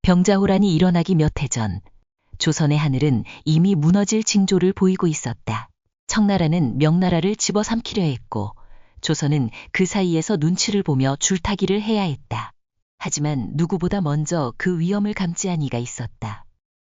병자호란이 일어나기 몇 해 전, 조선의 하늘은 이미 무너질 징조를 보이고 있었다. 청나라는 명나라를 집어삼키려 했고, 조선은 그 사이에서 눈치를 보며 줄타기를 해야 했다. 하지만 누구보다 먼저 그 위험을 감지한 이가 있었다.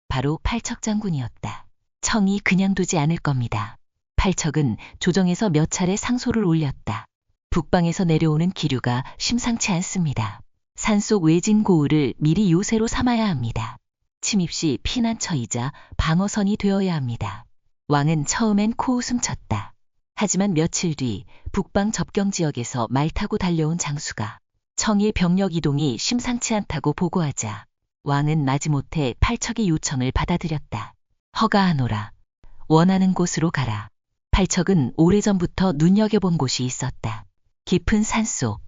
바로 팔척 장군이었다. 청이 그냥 두지 않을 겁니다. 팔척은 조정에서 몇 차례 상소를 올렸다. 북방에서 내려오는 기류가 심상치 않습니다. 산속 외진 고을을 미리 요새로 삼아야 합니다. 침입시 피난처이자 방어선이 되어야 합니다. 왕은 처음엔 코웃음 쳤다. 하지만 며칠 뒤 북방 접경 지역에서 말 타고 달려온 장수가 청의 병력 이동이 심상치 않다고 보고하자 왕은 마지못해 팔척의 요청을 받아들였다. 허가하노라. 원하는 곳으로 가라. 팔척은 오래전부터 눈여겨본 곳이 있었다. 깊은 산속,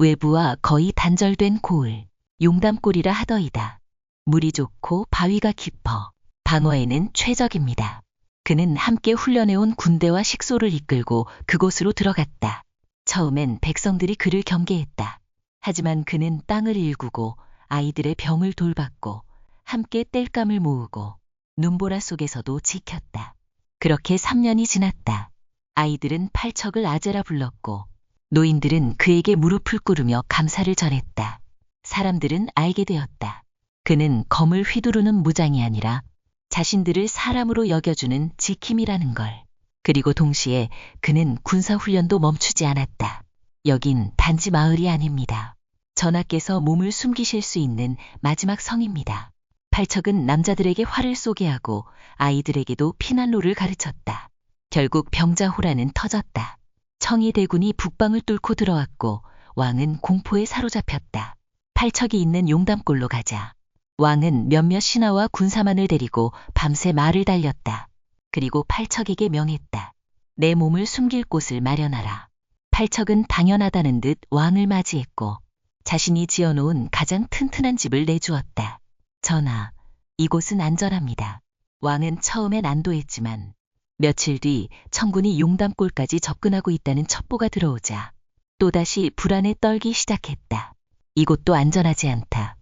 외부와 거의 단절된 고을, 용담골이라 하더이다. 물이 좋고 바위가 깊어 방어에는 최적입니다. 그는 함께 훈련해온 군대와 식소를 이끌고 그곳으로 들어갔다. 처음엔 백성들이 그를 경계했다. 하지만 그는 땅을 일구고 아이들의 병을 돌봤고 함께 땔감을 모으고 눈보라 속에서도 지켰다. 그렇게 3년이 지났다. 아이들은 팔척을 아재라 불렀고 노인들은 그에게 무릎을 꿇으며 감사를 전했다. 사람들은 알게 되었다. 그는 검을 휘두르는 무장이 아니라 자신들을 사람으로 여겨주는 지킴이라는 걸. 그리고 동시에 그는 군사훈련도 멈추지 않았다. 여긴 단지 마을이 아닙니다. 전하께서 몸을 숨기실 수 있는 마지막 성입니다. 팔척은 남자들에게 활을 쏘게 하고 아이들에게도 피난로를 가르쳤다. 결국 병자호란은 터졌다. 청이 대군이 북방을 뚫고 들어왔고 왕은 공포에 사로잡혔다. 팔척이 있는 용담골로 가자. 왕은 몇몇 신하와 군사만을 데리고 밤새 말을 달렸다. 그리고 팔척에게 명했다. 내 몸을 숨길 곳을 마련하라. 팔척은 당연하다는 듯 왕을 맞이했고 자신이 지어놓은 가장 튼튼한 집을 내주었다. 전하, 이곳은 안전합니다. 왕은 처음엔 안도했지만 며칠 뒤 청군이 용담골까지 접근하고 있다는 첩보가 들어오자 또다시 불안에 떨기 시작했다. 이곳도 안전하지 않다.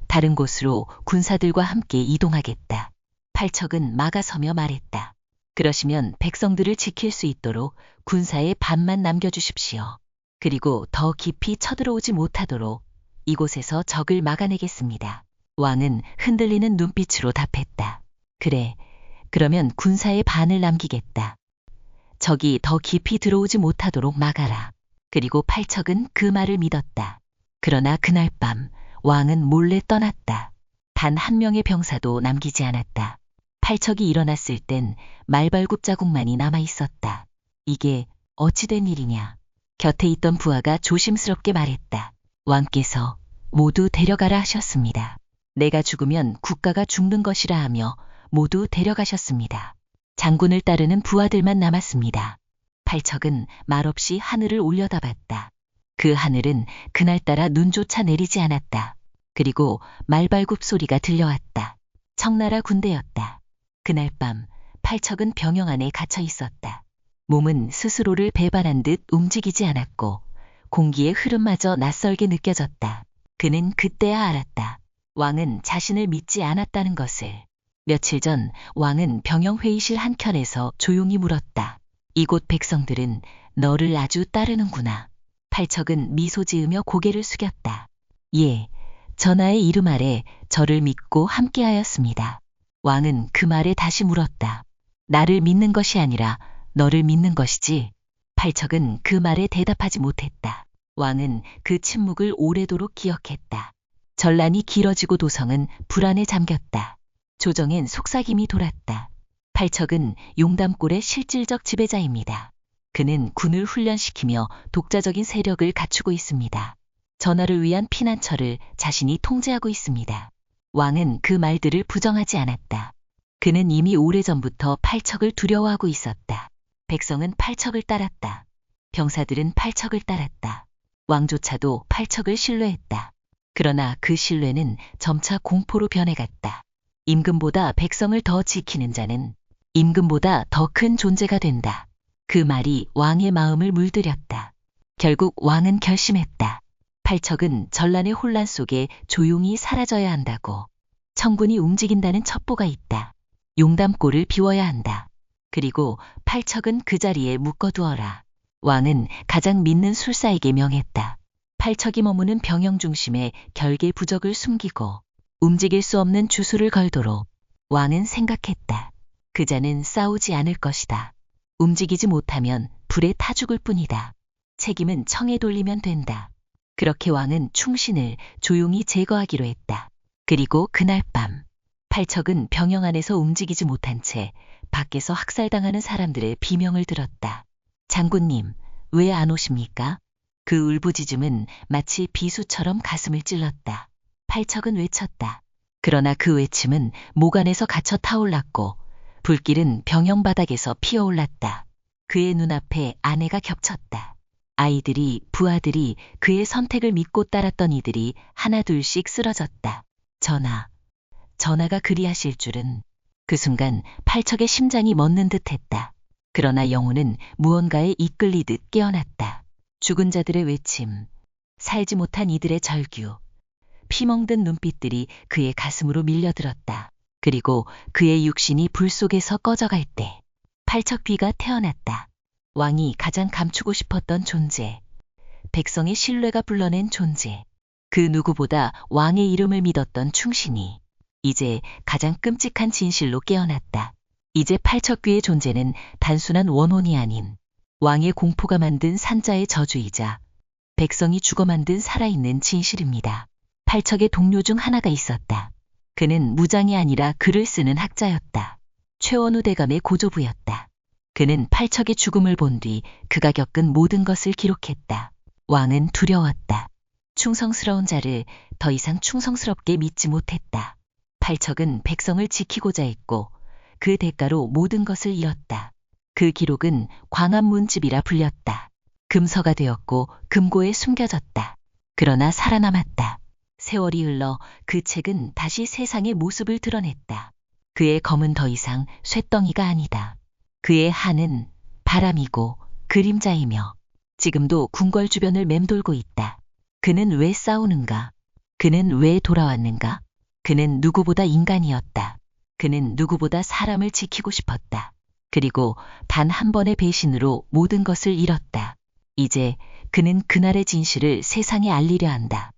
다른 곳으로 군사들과 함께 이동하겠다. 팔척은 막아서며 말했다. 그러시면 백성들을 지킬 수 있도록 군사의 반만 남겨주십시오. 그리고 더 깊이 쳐들어오지 못하도록 이곳에서 적을 막아내겠습니다. 왕은 흔들리는 눈빛으로 답했다. 그래, 그러면 군사의 반을 남기겠다. 적이 더 깊이 들어오지 못하도록 막아라. 그리고 팔척은 그 말을 믿었다. 그러나 그날 밤 왕은 몰래 떠났다. 단 한 명의 병사도 남기지 않았다. 팔척이 일어났을 땐 말발굽 자국만이 남아 있었다. 이게 어찌된 일이냐. 곁에 있던 부하가 조심스럽게 말했다. 왕께서 모두 데려가라 하셨습니다. 내가 죽으면 국가가 죽는 것이라 하며 모두 데려가셨습니다. 장군을 따르는 부하들만 남았습니다. 팔척은 말없이 하늘을 올려다봤다. 그 하늘은 그날따라 눈조차 내리지 않았다. 그리고 말발굽 소리가 들려왔다. 청나라 군대였다. 그날 밤 팔척은 병영 안에 갇혀 있었다. 몸은 스스로를 배반한 듯 움직이지 않았고 공기의 흐름마저 낯설게 느껴졌다. 그는 그때야 알았다. 왕은 자신을 믿지 않았다는 것을. 며칠 전 왕은 병영회의실 한켠에서 조용히 물었다. 이곳 백성들은 너를 아주 따르는구나. 팔척은 미소 지으며 고개를 숙였다. 예, 전하의 이름 아래 저를 믿고 함께하였습니다. 왕은 그 말에 다시 물었다. 나를 믿는 것이 아니라 너를 믿는 것이지. 팔척은 그 말에 대답하지 못했다. 왕은 그 침묵을 오래도록 기억했다. 전란이 길어지고 도성은 불안에 잠겼다. 조정엔 속삭임이 돌았다. 팔척은 용담골의 실질적 지배자입니다. 그는 군을 훈련시키며 독자적인 세력을 갖추고 있습니다. 전하를 위한 피난처를 자신이 통제하고 있습니다. 왕은 그 말들을 부정하지 않았다. 그는 이미 오래전부터 팔척을 두려워하고 있었다. 백성은 팔척을 따랐다. 병사들은 팔척을 따랐다. 왕조차도 팔척을 신뢰했다. 그러나 그 신뢰는 점차 공포로 변해갔다. 임금보다 백성을 더 지키는 자는 임금보다 더 큰 존재가 된다. 그 말이 왕의 마음을 물들였다. 결국 왕은 결심했다. 팔척은 전란의 혼란 속에 조용히 사라져야 한다고. 청군이 움직인다는 첩보가 있다. 용담골을 비워야 한다. 그리고 팔척은 그 자리에 묶어두어라. 왕은 가장 믿는 술사에게 명했다. 팔척이 머무는 병영 중심에 결계 부적을 숨기고 움직일 수 없는 주술을 걸도록. 왕은 생각했다. 그자는 싸우지 않을 것이다. 움직이지 못하면 불에 타 죽을 뿐이다. 책임은 청에 돌리면 된다. 그렇게 왕은 충신을 조용히 제거하기로 했다. 그리고 그날 밤 팔척은 병영 안에서 움직이지 못한 채 밖에서 학살당하는 사람들의 비명을 들었다. 장군님, 왜 안 오십니까? 그 울부짖음은 마치 비수처럼 가슴을 찔렀다. 팔척은 외쳤다. 그러나 그 외침은 목 안에서 갇혀 타올랐고 불길은 병영 바닥에서 피어올랐다. 그의 눈앞에 아내가 겹쳤다. 아이들이, 부하들이, 그의 선택을 믿고 따랐던 이들이 하나둘씩 쓰러졌다. 전하가 그리하실 줄은. 그 순간 팔척의 심장이 멎는 듯했다. 그러나 영혼은 무언가에 이끌리듯 깨어났다. 죽은 자들의 외침, 살지 못한 이들의 절규, 피멍든 눈빛들이 그의 가슴으로 밀려들었다. 그리고 그의 육신이 불 속에서 꺼져갈 때 팔척귀가 태어났다. 왕이 가장 감추고 싶었던 존재, 백성의 신뢰가 불러낸 존재, 그 누구보다 왕의 이름을 믿었던 충신이 이제 가장 끔찍한 진실로 깨어났다. 이제 팔척귀의 존재는 단순한 원혼이 아닌 왕의 공포가 만든 산자의 저주이자 백성이 죽어 만든 살아있는 진실입니다. 팔척의 동료 중 하나가 있었다. 그는 무장이 아니라 글을 쓰는 학자였다. 최원우 대감의 고조부였다. 그는 팔척의 죽음을 본 뒤 그가 겪은 모든 것을 기록했다. 왕은 두려웠다. 충성스러운 자를 더 이상 충성스럽게 믿지 못했다. 팔척은 백성을 지키고자 했고 그 대가로 모든 것을 잃었다. 그 기록은 광암문집이라 불렸다. 금서가 되었고 금고에 숨겨졌다. 그러나 살아남았다. 세월이 흘러 그 책은 다시 세상의 모습을 드러냈다. 그의 검은 더 이상 쇳덩이가 아니다. 그의 한은 바람이고 그림자이며 지금도 궁궐 주변을 맴돌고 있다. 그는 왜 싸우는가? 그는 왜 돌아왔는가? 그는 누구보다 인간이었다. 그는 누구보다 사람을 지키고 싶었다. 그리고 단 한 번의 배신으로 모든 것을 잃었다. 이제 그는 그날의 진실을 세상에 알리려 한다.